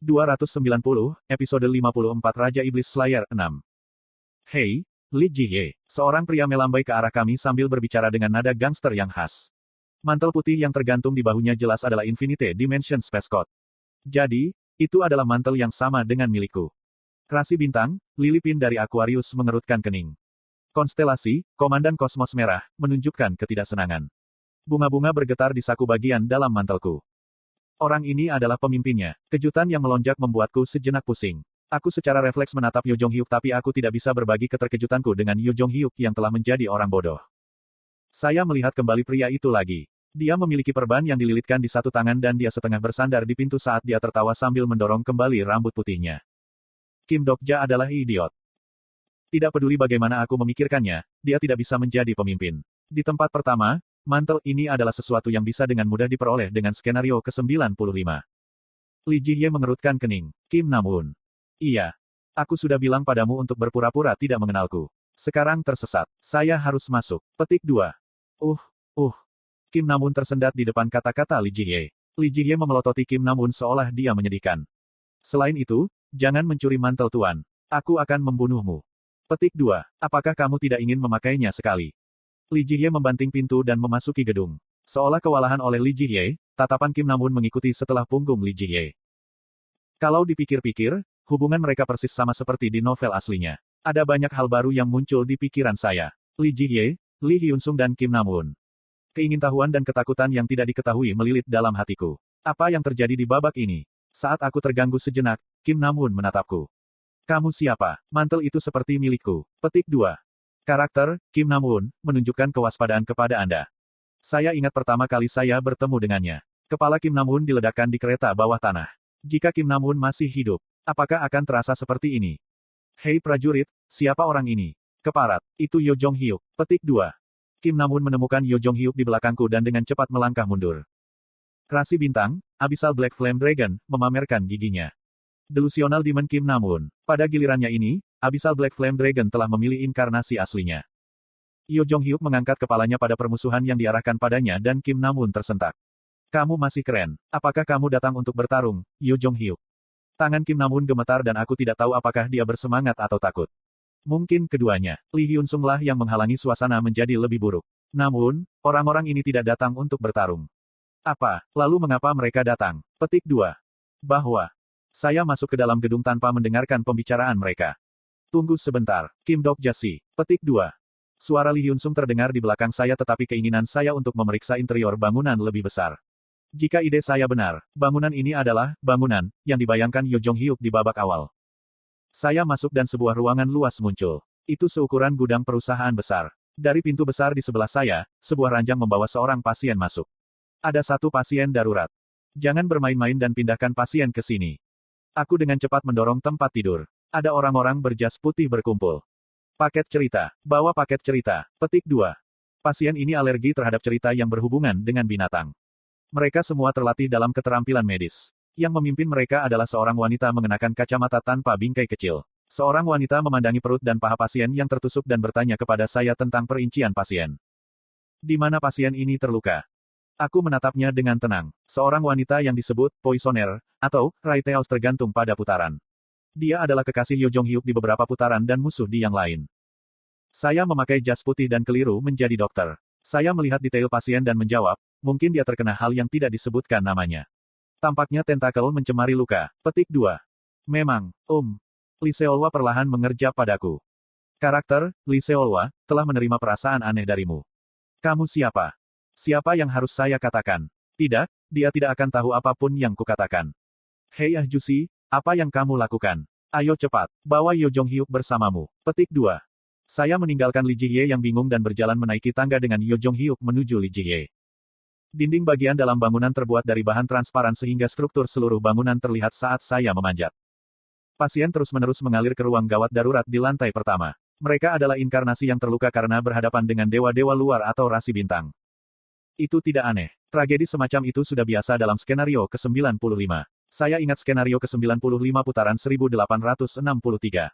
290, episode 54 Raja Iblis Slayer 6. Hei, Li Jie, seorang pria melambai ke arah kami sambil berbicara dengan nada gangster yang khas. Mantel putih yang tergantung di bahunya jelas adalah Infinite Dimension Space Code. Jadi, itu adalah mantel yang sama dengan milikku. Rasi bintang, Lilipin dari Aquarius mengerutkan kening. Konstelasi, Komandan Kosmos Merah, menunjukkan ketidaksenangan. Bunga-bunga bergetar di saku bagian dalam mantelku. Orang ini adalah pemimpinnya. Kejutan yang melonjak membuatku sejenak pusing. Aku secara refleks menatap Yo Jong Hyuk tapi aku tidak bisa berbagi keterkejutanku dengan Yo Jong Hyuk yang telah menjadi orang bodoh. Saya melihat kembali pria itu lagi. Dia memiliki perban yang dililitkan di satu tangan dan dia setengah bersandar di pintu saat dia tertawa sambil mendorong kembali rambut putihnya. Kim Dok-ja adalah idiot. Tidak peduli bagaimana aku memikirkannya, dia tidak bisa menjadi pemimpin. Di tempat pertama, mantel ini adalah sesuatu yang bisa dengan mudah diperoleh dengan skenario ke-95. Li Jie mengerutkan kening. Kim Nam-won. Iya. Aku sudah bilang padamu untuk berpura-pura tidak mengenalku. Sekarang tersesat. Saya harus masuk. Petik 2. Kim Nam-won tersendat di depan kata-kata Li Jie. Li Jie memelototi Kim Nam-won seolah dia menyedihkan. Selain itu, jangan mencuri mantel tuan. Aku akan membunuhmu. Petik 2. Apakah kamu tidak ingin memakainya sekali? Li Jie membanting pintu dan memasuki gedung. Seolah kewalahan oleh Li Jie, tatapan Kim Nam-won mengikuti setelah punggung Li Jie. Kalau dipikir-pikir, hubungan mereka persis sama seperti di novel aslinya. Ada banyak hal baru yang muncul di pikiran saya. Li Jie, Lee Hyun-sung dan Kim Nam-won. Keingintahuan dan ketakutan yang tidak diketahui melilit dalam hatiku. Apa yang terjadi di babak ini? Saat aku terganggu sejenak, Kim Nam-won menatapku. Kamu siapa? Mantel itu seperti milikku. Petik 2. Karakter, Kim Nam-won, menunjukkan kewaspadaan kepada Anda. Saya ingat pertama kali saya bertemu dengannya. Kepala Kim Nam-won diledakkan di kereta bawah tanah. Jika Kim Nam-won masih hidup, apakah akan terasa seperti ini? Hei prajurit, siapa orang ini? Keparat, itu Yo Jong Hyuk. Petik 2. Kim Nam-won menemukan Yo Jong Hyuk di belakangku dan dengan cepat melangkah mundur. Rasi bintang, Abyssal Black Flame Dragon, memamerkan giginya. Delusional Demon Kim Nam-won. Pada gilirannya ini, Abyssal Black Flame Dragon telah memilih inkarnasi aslinya. Yo Jong Hyuk mengangkat kepalanya pada permusuhan yang diarahkan padanya dan Kim Nam-won tersentak. Kamu masih keren. Apakah kamu datang untuk bertarung, Yo Jong Hyuk? Tangan Kim Nam-won gemetar dan aku tidak tahu apakah dia bersemangat atau takut. Mungkin keduanya. Lee Hyun-sung lah yang menghalangi suasana menjadi lebih buruk. Namun, orang-orang ini tidak datang untuk bertarung. Apa, lalu mengapa mereka datang? Petik 2. Bahwa saya masuk ke dalam gedung tanpa mendengarkan pembicaraan mereka. Tunggu sebentar, Kim Dok-ja. Petik 2. Suara Lee Hyun-sung terdengar di belakang saya tetapi keinginan saya untuk memeriksa interior bangunan lebih besar. Jika ide saya benar, bangunan ini adalah bangunan yang dibayangkan Yo Jong Hyuk di babak awal. Saya masuk dan sebuah ruangan luas muncul. Itu seukuran gudang perusahaan besar. Dari pintu besar di sebelah saya, sebuah ranjang membawa seorang pasien masuk. Ada satu pasien darurat. Jangan bermain-main dan pindahkan pasien ke sini. Aku dengan cepat mendorong tempat tidur. Ada orang-orang berjas putih berkumpul. Paket cerita. Bawa paket cerita. Petik 2. Pasien ini alergi terhadap cerita yang berhubungan dengan binatang. Mereka semua terlatih dalam keterampilan medis. Yang memimpin mereka adalah seorang wanita mengenakan kacamata tanpa bingkai kecil. Seorang wanita memandangi perut dan paha pasien yang tertusuk dan bertanya kepada saya tentang perincian pasien. Di mana pasien ini terluka? Aku menatapnya dengan tenang. Seorang wanita yang disebut Poisoner, atau Raiteos tergantung pada putaran. Dia adalah kekasih Yo Jong Hyuk di beberapa putaran dan musuh di yang lain. Saya memakai jas putih dan keliru menjadi dokter. Saya melihat detail pasien dan menjawab, mungkin dia terkena hal yang tidak disebutkan namanya. Tampaknya tentakel mencemari luka. Petik 2. Memang, Lee Seolwa perlahan mengerjap padaku. Karakter, Lee Seolwa, telah menerima perasaan aneh darimu. Kamu siapa? Siapa yang harus saya katakan? Tidak, dia tidak akan tahu apapun yang kukatakan. Hei Jusi, apa yang kamu lakukan? Ayo cepat, bawa Yo Jong Hyuk bersamamu. Petik 2. Saya meninggalkan Li Jie yang bingung dan berjalan menaiki tangga dengan Yo Jong Hyuk menuju Li Jie. Dinding bagian dalam bangunan terbuat dari bahan transparan sehingga struktur seluruh bangunan terlihat saat saya memanjat. Pasien terus-menerus mengalir ke ruang gawat darurat di lantai pertama. Mereka adalah inkarnasi yang terluka karena berhadapan dengan dewa-dewa luar atau rasi bintang. Itu tidak aneh. Tragedi semacam itu sudah biasa dalam skenario ke-95. Saya ingat skenario ke-95 putaran 1863.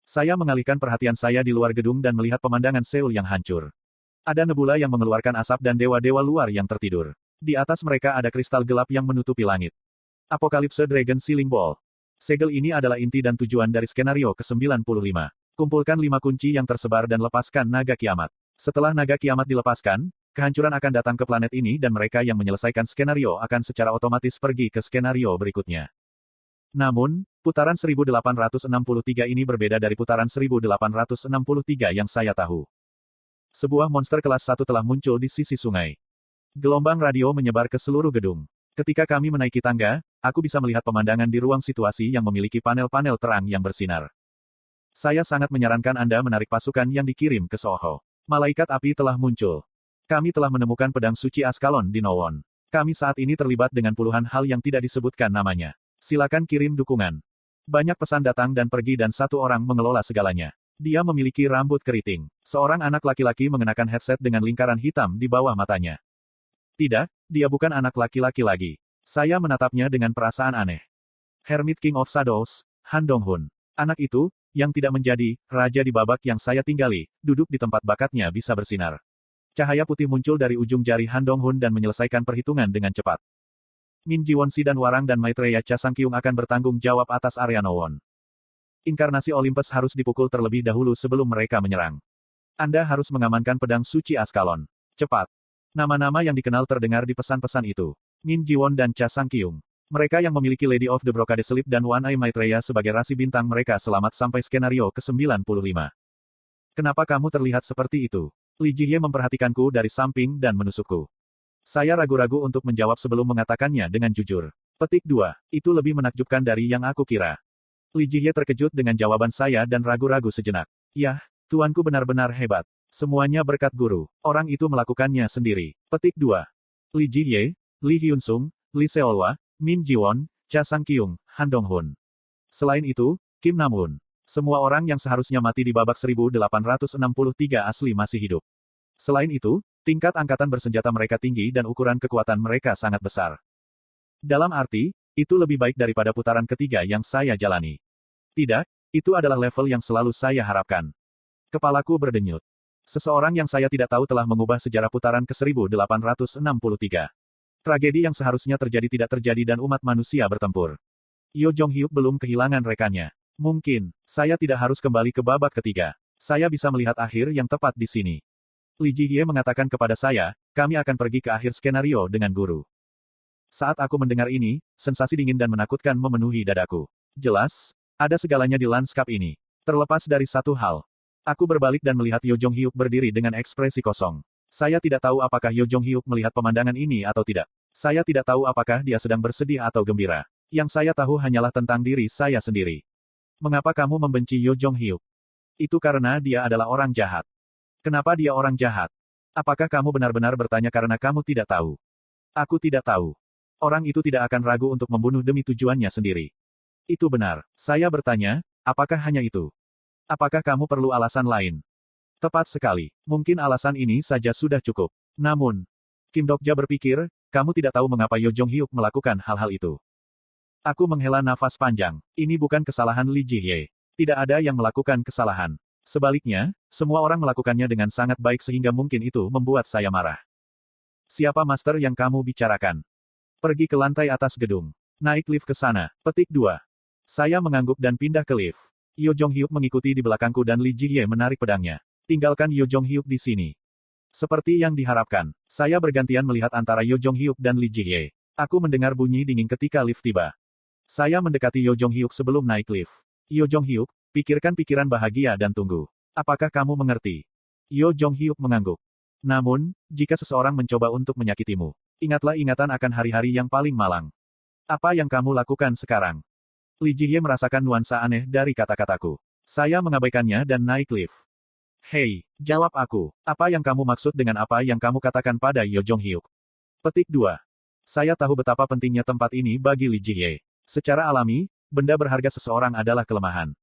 Saya mengalihkan perhatian saya di luar gedung dan melihat pemandangan Seoul yang hancur. Ada nebula yang mengeluarkan asap dan dewa-dewa luar yang tertidur. Di atas mereka ada kristal gelap yang menutupi langit. Apokalipse Dragon Sealing Ball. Segel ini adalah inti dan tujuan dari skenario ke-95. Kumpulkan 5 kunci yang tersebar dan lepaskan naga kiamat. Setelah naga kiamat dilepaskan, kehancuran akan datang ke planet ini dan mereka yang menyelesaikan skenario akan secara otomatis pergi ke skenario berikutnya. Namun, putaran 1863 ini berbeda dari putaran 1863 yang saya tahu. Sebuah monster kelas 1 telah muncul di sisi sungai. Gelombang radio menyebar ke seluruh gedung. Ketika kami menaiki tangga, aku bisa melihat pemandangan di ruang situasi yang memiliki panel-panel terang yang bersinar. Saya sangat menyarankan Anda menarik pasukan yang dikirim ke Soho. Malaikat api telah muncul. Kami telah menemukan pedang suci Askalon di Nowon. Kami saat ini terlibat dengan puluhan hal yang tidak disebutkan namanya. Silakan kirim dukungan. Banyak pesan datang dan pergi dan satu orang mengelola segalanya. Dia memiliki rambut keriting. Seorang anak laki-laki mengenakan headset dengan lingkaran hitam di bawah matanya. Tidak, dia bukan anak laki-laki lagi. Saya menatapnya dengan perasaan aneh. Hermit King of Shadows, Han Dong-hun. Anak itu, yang tidak menjadi raja di babak yang saya tinggali, duduk di tempat bakatnya bisa bersinar. Cahaya putih muncul dari ujung jari Han Dong-hun dan menyelesaikan perhitungan dengan cepat. Min Ji-won-si dan Warang dan Maitreya Cha Sang-kyung akan bertanggung jawab atas area Nowon. Inkarnasi Olympus harus dipukul terlebih dahulu sebelum mereka menyerang. Anda harus mengamankan pedang suci Askalon. Cepat. Nama-nama yang dikenal terdengar di pesan-pesan itu. Min Ji-won dan Cha Sang-kyung. Mereka yang memiliki Lady of the Brocade Sleep dan One Eye Maitreya sebagai rasi bintang mereka selamat sampai skenario ke-95. Kenapa kamu terlihat seperti itu? Li Jihye memperhatikanku dari samping dan menusukku. Saya ragu-ragu untuk menjawab sebelum mengatakannya dengan jujur. Petik 2. Itu lebih menakjubkan dari yang aku kira. Li Jihye terkejut dengan jawaban saya dan ragu-ragu sejenak. Yah, tuanku benar-benar hebat. Semuanya berkat guru. Orang itu melakukannya sendiri. Petik 2. Li Jihye, Lee Hyun-sung, Lee Seolwa, Min Ji-won, Cha Sang-kyung, Han Dong-hun. Selain itu, Kim Nam-hun. Semua orang yang seharusnya mati di babak 1863 asli masih hidup. Selain itu, tingkat angkatan bersenjata mereka tinggi dan ukuran kekuatan mereka sangat besar. Dalam arti, itu lebih baik daripada putaran ketiga yang saya jalani. Tidak, itu adalah level yang selalu saya harapkan. Kepalaku berdenyut. Seseorang yang saya tidak tahu telah mengubah sejarah putaran ke-1863. Tragedi yang seharusnya terjadi tidak terjadi dan umat manusia bertempur. Yo Jong-hyuk belum kehilangan rekannya. Mungkin, saya tidak harus kembali ke babak ketiga. Saya bisa melihat akhir yang tepat di sini. Li Jihye mengatakan kepada saya, kami akan pergi ke akhir skenario dengan guru. Saat aku mendengar ini, sensasi dingin dan menakutkan memenuhi dadaku. Jelas, ada segalanya di lanskap ini. Terlepas dari satu hal. Aku berbalik dan melihat Yo Jong-hyuk berdiri dengan ekspresi kosong. Saya tidak tahu apakah Yo Jong-hyuk melihat pemandangan ini atau tidak. Saya tidak tahu apakah dia sedang bersedih atau gembira. Yang saya tahu hanyalah tentang diri saya sendiri. Mengapa kamu membenci Yo Jong-hyuk? Itu karena dia adalah orang jahat. Kenapa dia orang jahat? Apakah kamu benar-benar bertanya karena kamu tidak tahu? Aku tidak tahu. Orang itu tidak akan ragu untuk membunuh demi tujuannya sendiri. Itu benar. Saya bertanya, apakah hanya itu? Apakah kamu perlu alasan lain? Tepat sekali. Mungkin alasan ini saja sudah cukup. Namun, Kim Dokja berpikir, kamu tidak tahu mengapa Yo Jong-hyuk melakukan hal-hal itu. Aku menghela nafas panjang. Ini bukan kesalahan Li Jihye. Tidak ada yang melakukan kesalahan. Sebaliknya, semua orang melakukannya dengan sangat baik sehingga mungkin itu membuat saya marah. Siapa master yang kamu bicarakan? Pergi ke lantai atas gedung. Naik lift ke sana. Petik 2. Saya mengangguk dan pindah ke lift. Yo Jong-hyuk mengikuti di belakangku dan Li Jihye menarik pedangnya. Tinggalkan Yo Jong-hyuk di sini. Seperti yang diharapkan, saya bergantian melihat antara Yo Jong-hyuk dan Li Jihye. Aku mendengar bunyi dingin ketika lift tiba. Saya mendekati Yo Jong-hyuk sebelum naik lift. Yo Jong-hyuk, pikirkan pikiran bahagia dan tunggu. Apakah kamu mengerti? Yo Jong-hyuk mengangguk. Namun, jika seseorang mencoba untuk menyakitimu, ingatlah ingatan akan hari-hari yang paling malang. Apa yang kamu lakukan sekarang? Li Jihye merasakan nuansa aneh dari kata-kataku. Saya mengabaikannya dan naik lift. Hei, jawab aku. Apa yang kamu maksud dengan apa yang kamu katakan pada Yo Jong-hyuk? Petik 2. Saya tahu betapa pentingnya tempat ini bagi Li Jihye. Secara alami, benda berharga seseorang adalah kelemahan.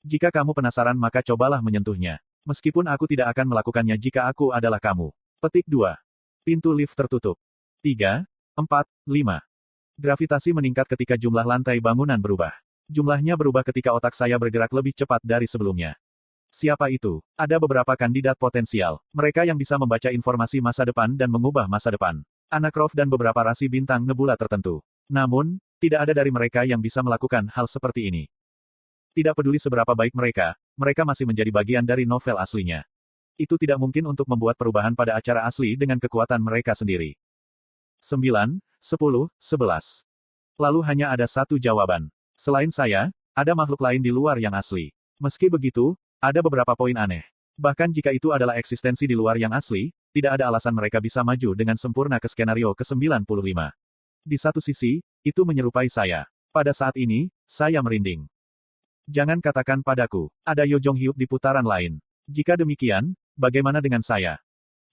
Jika kamu penasaran maka cobalah menyentuhnya. Meskipun aku tidak akan melakukannya jika aku adalah kamu. Petik 2. Pintu lift tertutup. 3, 4, 5. Gravitasi meningkat ketika jumlah lantai bangunan berubah. Jumlahnya berubah ketika otak saya bergerak lebih cepat dari sebelumnya. Siapa itu? Ada beberapa kandidat potensial. Mereka yang bisa membaca informasi masa depan dan mengubah masa depan. Anak Rof dan beberapa rasi bintang nebula tertentu. Namun, tidak ada dari mereka yang bisa melakukan hal seperti ini. Tidak peduli seberapa baik mereka, mereka masih menjadi bagian dari novel aslinya. Itu tidak mungkin untuk membuat perubahan pada acara asli dengan kekuatan mereka sendiri. 9, 10, 11. Lalu hanya ada satu jawaban. Selain saya, ada makhluk lain di luar yang asli. Meski begitu, ada beberapa poin aneh. Bahkan jika itu adalah eksistensi di luar yang asli, tidak ada alasan mereka bisa maju dengan sempurna ke skenario ke-95. Di satu sisi, itu menyerupai saya. Pada saat ini, saya merinding. Jangan katakan padaku, ada Yo Jong Hyuk di putaran lain. Jika demikian, bagaimana dengan saya?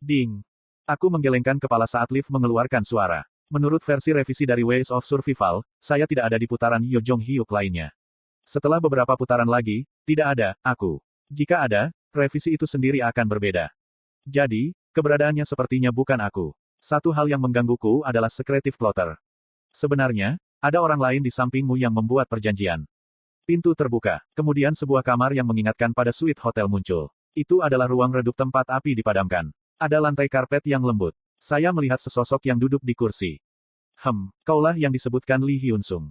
Ding. Aku menggelengkan kepala saat lift mengeluarkan suara. Menurut versi revisi dari Ways of Survival, saya tidak ada di putaran Yo Jong Hyuk lainnya. Setelah beberapa putaran lagi, tidak ada, aku. Jika ada, revisi itu sendiri akan berbeda. Jadi, keberadaannya sepertinya bukan aku. Satu hal yang menggangguku adalah secretive plotter. Sebenarnya, ada orang lain di sampingmu yang membuat perjanjian. Pintu terbuka. Kemudian sebuah kamar yang mengingatkan pada suite hotel muncul. Itu adalah ruang redup tempat api dipadamkan. Ada lantai karpet yang lembut. Saya melihat sesosok yang duduk di kursi. Kaulah yang disebutkan Lee Hyun Sung.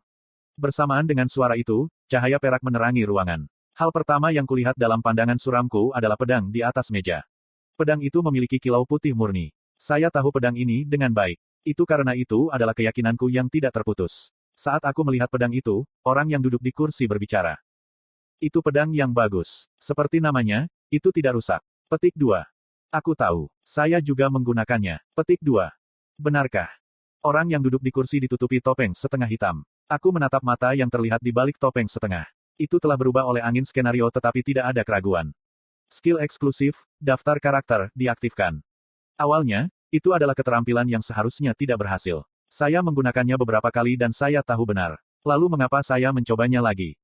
Bersamaan dengan suara itu, cahaya perak menerangi ruangan. Hal pertama yang kulihat dalam pandangan suramku adalah pedang di atas meja. Pedang itu memiliki kilau putih murni. Saya tahu pedang ini dengan baik. Itu karena itu adalah keyakinanku yang tidak terputus. Saat aku melihat pedang itu, orang yang duduk di kursi berbicara. Itu pedang yang bagus. Seperti namanya, itu tidak rusak. Petik 2. Aku tahu. Saya juga menggunakannya. Petik 2. Benarkah? Orang yang duduk di kursi ditutupi topeng setengah hitam. Aku menatap mata yang terlihat di balik topeng setengah. Itu telah berubah oleh angin skenario tetapi tidak ada keraguan. Skill eksklusif, daftar karakter, diaktifkan. Awalnya, itu adalah keterampilan yang seharusnya tidak berhasil. Saya menggunakannya beberapa kali dan saya tahu benar. Lalu mengapa saya mencobanya lagi?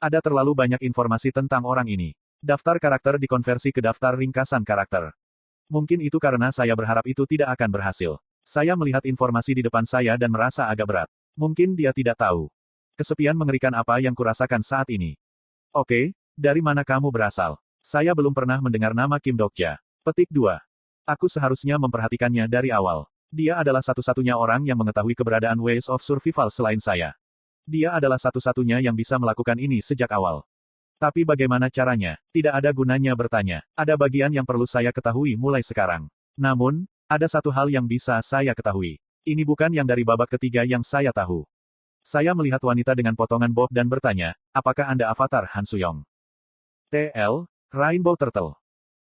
Ada terlalu banyak informasi tentang orang ini. Daftar karakter dikonversi ke daftar ringkasan karakter. Mungkin itu karena saya berharap itu tidak akan berhasil. Saya melihat informasi di depan saya dan merasa agak berat. Mungkin dia tidak tahu. Kesepian mengerikan apa yang kurasakan saat ini. Oke, dari mana kamu berasal? Saya belum pernah mendengar nama Kim Dokja. Petik 2. Aku seharusnya memperhatikannya dari awal. Dia adalah satu-satunya orang yang mengetahui keberadaan Ways of Survival selain saya. Dia adalah satu-satunya yang bisa melakukan ini sejak awal. Tapi bagaimana caranya? Tidak ada gunanya bertanya. Ada bagian yang perlu saya ketahui mulai sekarang. Namun, ada satu hal yang bisa saya ketahui. Ini bukan yang dari babak ketiga yang saya tahu. Saya melihat wanita dengan potongan bob dan bertanya, apakah Anda avatar Han Suyong? TL, Rainbow Turtle.